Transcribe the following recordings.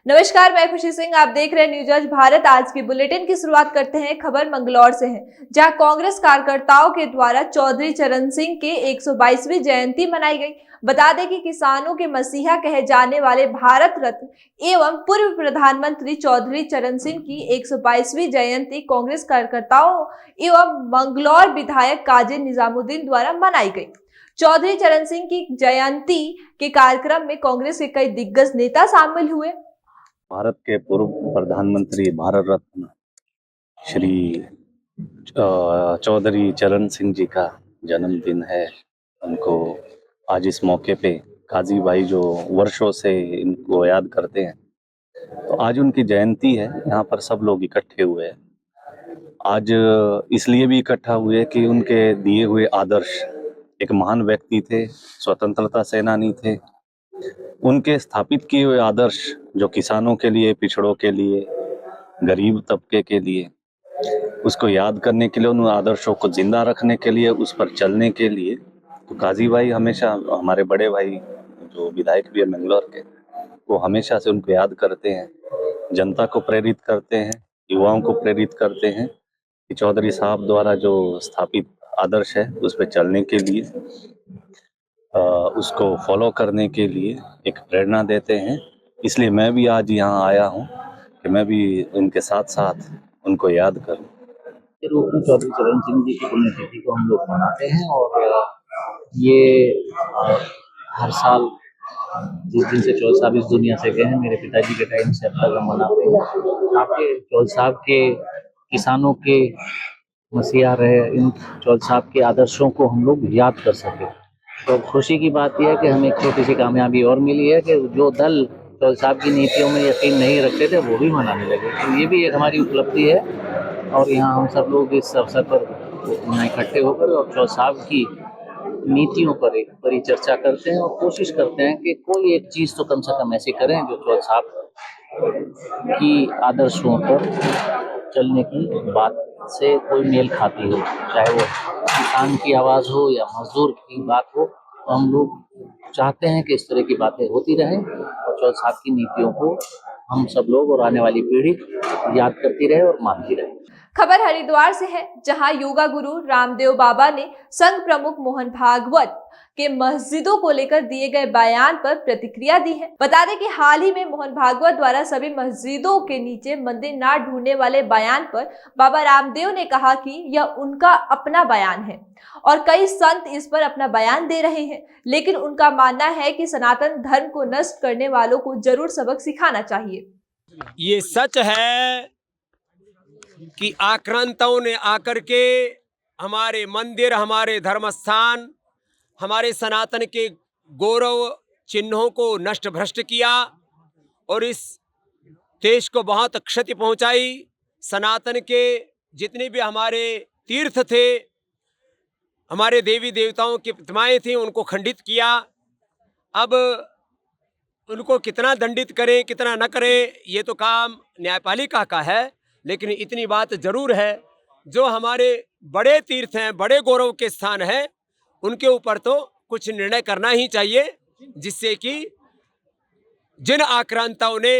नमस्कार, मैं खुशी सिंह। आप देख रहे हैं न्यूज आज भारत। आज की बुलेटिन की शुरुआत करते हैं। खबर मंगलौर से है, जहां कांग्रेस कार्यकर्ताओं के द्वारा चौधरी चरण सिंह के 122वीं जयंती मनाई गई। बता दें कि किसानों के मसीहा कहे जाने वाले भारत रत्न एवं पूर्व प्रधानमंत्री चौधरी चरण सिंह की 122वीं जयंती कांग्रेस कार्यकर्ताओं एवं मंगलौर विधायक काजी निजामुद्दीन द्वारा मनाई गई। चौधरी चरण सिंह की जयंती के कार्यक्रम में कांग्रेस के कई दिग्गज नेता शामिल हुए। भारत के पूर्व प्रधानमंत्री भारत रत्न श्री चौधरी चरण सिंह जी का जन्मदिन है। उनको आज इस मौके पे काजी भाई जो वर्षों से इनको याद करते हैं, तो आज उनकी जयंती है। यहाँ पर सब लोग इकट्ठे हुए हैं। आज इसलिए भी इकट्ठा हुए कि उनके दिए हुए आदर्श, एक महान व्यक्ति थे, स्वतंत्रता सेनानी थे। उनके स्थापित किए हुए आदर्श जो किसानों के लिए, पिछड़ों के लिए, गरीब तबके के लिए, उसको याद करने के लिए, उन आदर्शों को जिंदा रखने के लिए, उस पर चलने के लिए, तो काजी भाई हमेशा, हमारे बड़े भाई जो विधायक भी है मंगलौर के, वो हमेशा से उनको याद करते हैं, जनता को प्रेरित करते हैं, युवाओं को प्रेरित करते हैं कि चौधरी साहब द्वारा जो स्थापित आदर्श है उस पर चलने के लिए, उसको फॉलो करने के लिए एक प्रेरणा देते हैं। इसलिए मैं भी आज यहाँ आया हूँ कि मैं भी इनके साथ साथ उनको याद करूँ। के रूप में चौधरी चरण सिंह जी की पुण्यतिथि को हम लोग मनाते हैं और ये हर साल जिस दिन से चौधरी साहब इस दुनिया से गए हैं, मेरे पिताजी के टाइम से अब तक हम मनाते हैं। आपके चौधरी साहब के किसानों के मसीहा रहे, इन चौधरी साहब के आदर्शों को हम लोग याद कर सके। तो खुशी की बात यह है कि हमें एक छोटी सी कामयाबी और मिली है कि जो दल चौधरी साहब की नीतियों में यकीन नहीं रखते थे वो भी मनाने लगे। तो ये भी एक हमारी उपलब्धि है और यहाँ हम सब लोग इस अवसर पर यहाँ इकट्ठे होकर और चौधरी साहब की नीतियों पर एक परिचर्चा करते हैं और कोशिश करते हैं कि कोई एक चीज़ तो कम से कम ऐसी करें जो चौधरी साहब की आदर्शों पर चलने की बात से कोई मेल खाती हो, चाहे वो किसान की आवाज़ हो या मजदूर की बात हो। तो हम लोग चाहते हैं कि इस तरह की बातें होती रहें और चौधरी साहब की नीतियों को हम सब लोग और आने वाली पीढ़ी याद करती रहे और मानती रहे। खबर हरिद्वार से है, जहां योगा गुरु रामदेव बाबा ने संघ प्रमुख मोहन भागवत के मस्जिदों को लेकर दिए गए बयान पर प्रतिक्रिया दी है। बता दें कि हाल ही में मोहन भागवत द्वारा सभी मस्जिदों के नीचे मंदिर ना ढूंढने वाले बयान पर बाबा रामदेव ने कहा कि यह उनका अपना बयान है और कई संत इस पर अपना बयान दे रहे हैं, लेकिन उनका मानना है कि सनातन धर्म को नष्ट करने वालों को जरूर सबक सिखाना चाहिए। ये सच है कि आक्रांताओं ने आकर के हमारे मंदिर, हमारे धर्मस्थान, हमारे सनातन के गौरव चिन्हों को नष्ट भ्रष्ट किया और इस देश को बहुत क्षति पहुंचाई। सनातन के जितने भी हमारे तीर्थ थे, हमारे देवी देवताओं की प्रतिमाएं थी, उनको खंडित किया। अब उनको कितना दंडित करें, कितना न करें, ये तो काम न्यायपालिका का है। लेकिन इतनी बात जरूर है, जो हमारे बड़े तीर्थ हैं, बड़े गौरव के स्थान हैं, उनके ऊपर तो कुछ निर्णय करना ही चाहिए, जिससे कि जिन आक्रांताओं ने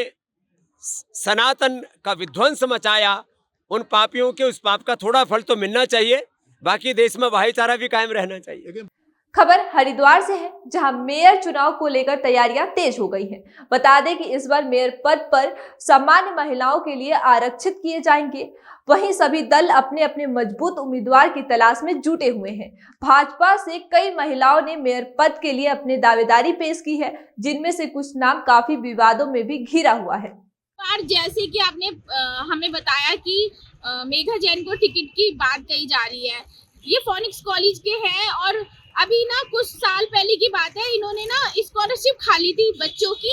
सनातन का विध्वंस मचाया, उन पापियों के उस पाप का थोड़ा फल तो मिलना चाहिए। बाकी देश में भाईचारा भी कायम रहना चाहिए। खबर हरिद्वार से है, जहां मेयर चुनाव को लेकर तैयारियां तेज हो गई हैं। बता दें कि इस बार मेयर पद पर सामान्य महिलाओं के लिए आरक्षित किए जाएंगे। वहीं सभी दल अपने अपने मजबूत उम्मीदवार की तलाश में जुटे हुए हैं। भाजपा से कई महिलाओं ने मेयर पद के लिए अपनी दावेदारी पेश की है, जिनमें से कुछ नाम काफी विवादों में भी घिरा हुआ है। जैसे कि आपने हमें बताया कि मेघा जैन को टिकट की बात कही जा रही है। ये फोनिक्स कॉलेज के हैं और अभी ना कुछ साल पहले की बात है, इन्होंने ना स्कॉलरशिप खाली थी बच्चों की।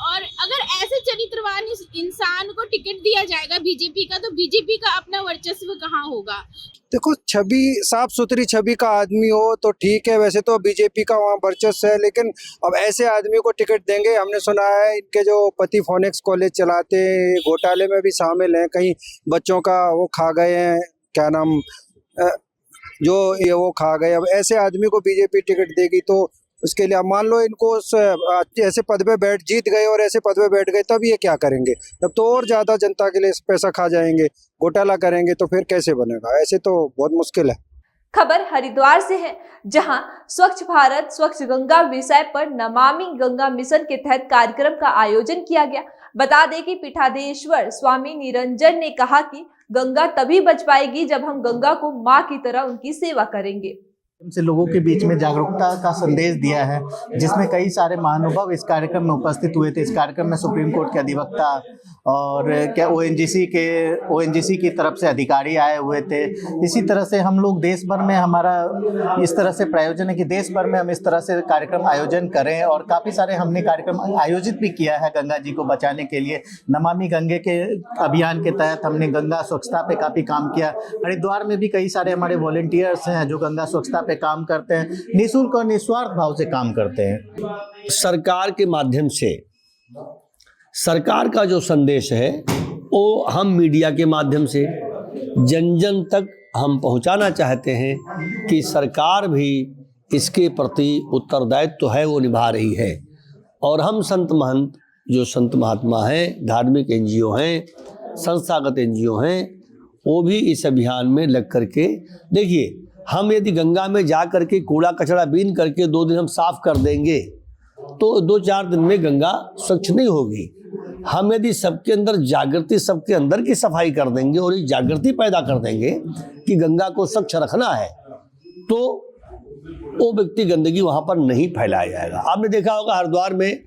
और अगर ऐसे चरित्रवान इंसान को टिकट दिया जाएगा बीजेपी का, तो बीजेपी का अपना वर्चस्व कहाँ होगा? देखो, छवि साफ सुथरी छवि का आदमी हो तो ठीक है, वैसे तो बीजेपी का वहाँ वर्चस्व है, लेकिन अब ऐसे आदमी को टिकट देंगे? हमने सुना है इनके जो पति फोनिक्स कॉलेज चलाते हैं, घोटाले में भी शामिल हैं, कहीं बच्चों का वो खा गए हैं, क्या नाम, जो ये वो खा गए। अब ऐसे आदमी को बीजेपी टिकट देगी तो उसके लिए अब मान लो इनको ऐसे पद पे जीत गए और ऐसे पद पे बैठ गए, तब ये क्या करेंगे? तब तो और ज्यादा जनता के लिए पैसा खा जाएंगे, घोटाला करेंगे, तो फिर कैसे बनेगा? ऐसे तो बहुत मुश्किल है। खबर हरिद्वार से है, जहां स्वच्छ भारत स्वच्छ गंगा विषय पर नमामि गंगा मिशन के तहत कार्यक्रम का आयोजन किया गया। बता दें कि पीठाधीश्वर स्वामी निरंजन ने कहा कि गंगा तभी बच पाएगी जब हम गंगा को मां की तरह उनकी सेवा करेंगे। से लोगों के बीच में जागरूकता का संदेश दिया है, जिसमें कई सारे महानुभाव इस कार्यक्रम में उपस्थित हुए थे। इस कार्यक्रम में सुप्रीम कोर्ट के अधिवक्ता और क्या ओएनजीसी की तरफ से अधिकारी आए हुए थे। इसी तरह से हम लोग देश भर में, हमारा इस तरह से प्रायोजन है कि देश भर में हम इस तरह से कार्यक्रम आयोजन करें, और काफ़ी सारे हमने कार्यक्रम आयोजित भी किया है गंगा जी को बचाने के लिए। नमामि गंगे के अभियान के तहत हमने गंगा स्वच्छता पे काफ़ी काम किया। हरिद्वार में भी कई सारे हमारे वॉलंटियर्स हैं जो गंगा स्वच्छता पे काम करते हैं, निःशुल्क और निस्वार्थ भाव से काम करते हैं। सरकार के माध्यम से सरकार का जो संदेश है वो हम मीडिया के माध्यम से जन जन तक हम पहुंचाना चाहते हैं कि सरकार भी इसके प्रति उत्तरदायित्व तो है वो निभा रही है। और हम संत महंत जो संत महात्मा हैं, धार्मिक एनजीओ हैं, संस्थागत एनजीओ हैं, वो भी इस अभियान में लग करके, देखिए हम यदि गंगा में जा करके कूड़ा कचरा बीन करके 2 दिन हम साफ कर देंगे तो 2-4 दिन में गंगा स्वच्छ नहीं होगी। हम यदि सबके अंदर जागृति, सबके अंदर की सफाई कर देंगे और ये जागृति पैदा कर देंगे कि गंगा को स्वच्छ रखना है, तो वो व्यक्ति गंदगी वहाँ पर नहीं फैलाया जाएगा। आपने देखा होगा हरिद्वार में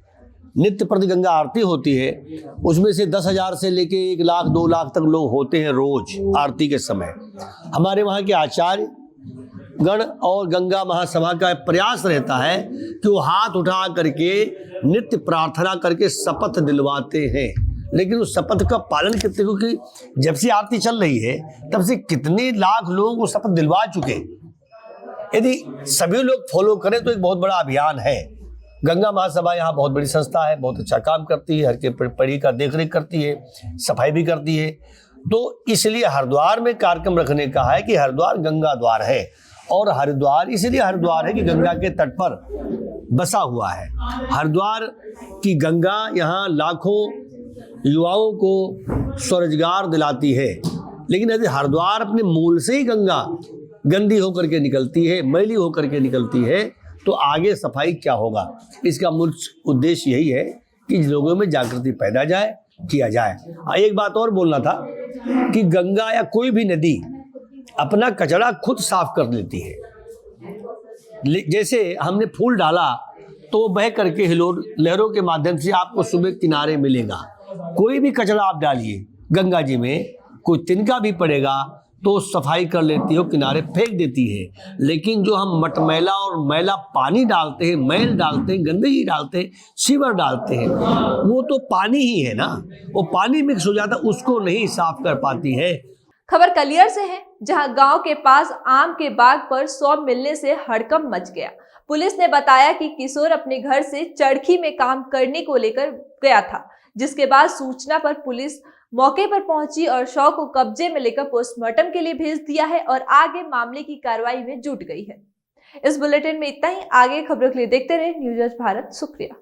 नित्य प्रति गंगा आरती होती है, उसमें से 10,000 से लेके 1 लाख 2 लाख तक लोग होते हैं रोज आरती के समय। हमारे वहाँ के आचार्य गण और गंगा महासभा का प्रयास रहता है कि वो हाथ उठा करके नित्य प्रार्थना करके शपथ दिलवाते हैं, लेकिन उस शपथ का पालन करते, क्योंकि जब से आरती चल रही है तब से कितने लाख लोगों को शपथ दिलवा चुके। यदि सभी लोग फॉलो करें तो एक बहुत बड़ा अभियान है। गंगा महासभा यहाँ बहुत बड़ी संस्था है, बहुत अच्छा काम करती है, हर के पड़ी का देखरेख करती है, सफाई भी करती है। तो इसलिए हरिद्वार में कार्यक्रम रखने का है कि हरिद्वार गंगा द्वार है, और हरिद्वार इसलिए हरिद्वार है कि गंगा के तट पर बसा हुआ है। हरिद्वार की गंगा यहाँ लाखों युवाओं को स्वरोजगार दिलाती है, लेकिन यदि हरिद्वार अपने मूल से ही गंगा गंदी होकर के निकलती है, मैली होकर के निकलती है, तो आगे सफाई क्या होगा। इसका मूल उद्देश्य यही है कि लोगों में जागृति पैदा किया जाए। एक बात और बोलना था कि गंगा या कोई भी नदी अपना कचरा खुद साफ कर लेती है। जैसे हमने फूल डाला तो वो बह करके लहरों के माध्यम से आपको सुबह किनारे मिलेगा। कोई भी कचरा आप डालिए गंगा जी में, कोई तिनका भी पड़ेगा तो सफाई कर लेती है, किनारे फेंक देती है। लेकिन जो हम मटमैला और मैला पानी डालते हैं, मैल डालते हैं, गंदगी डालते हैं, सीवर डालते हैं, वो तो पानी ही है ना, वो पानी मिक्स हो जाता, उसको नहीं साफ कर पाती है। खबर कलियर से है, जहां गांव के पास आम के बाग पर सौंप मिलने से हड़कंप मच गया। पुलिस ने बताया कि किशोर अपने घर से चरखी में काम करने को लेकर गया था, जिसके बाद सूचना पर पुलिस मौके पर पहुंची और शव को कब्जे में लेकर पोस्टमार्टम के लिए भेज दिया है और आगे मामले की कार्रवाई में जुट गई है। इस बुलेटिन में इतना ही। आगे खबरों के लिए देखते रहे न्यूज़ आज भारत। शुक्रिया।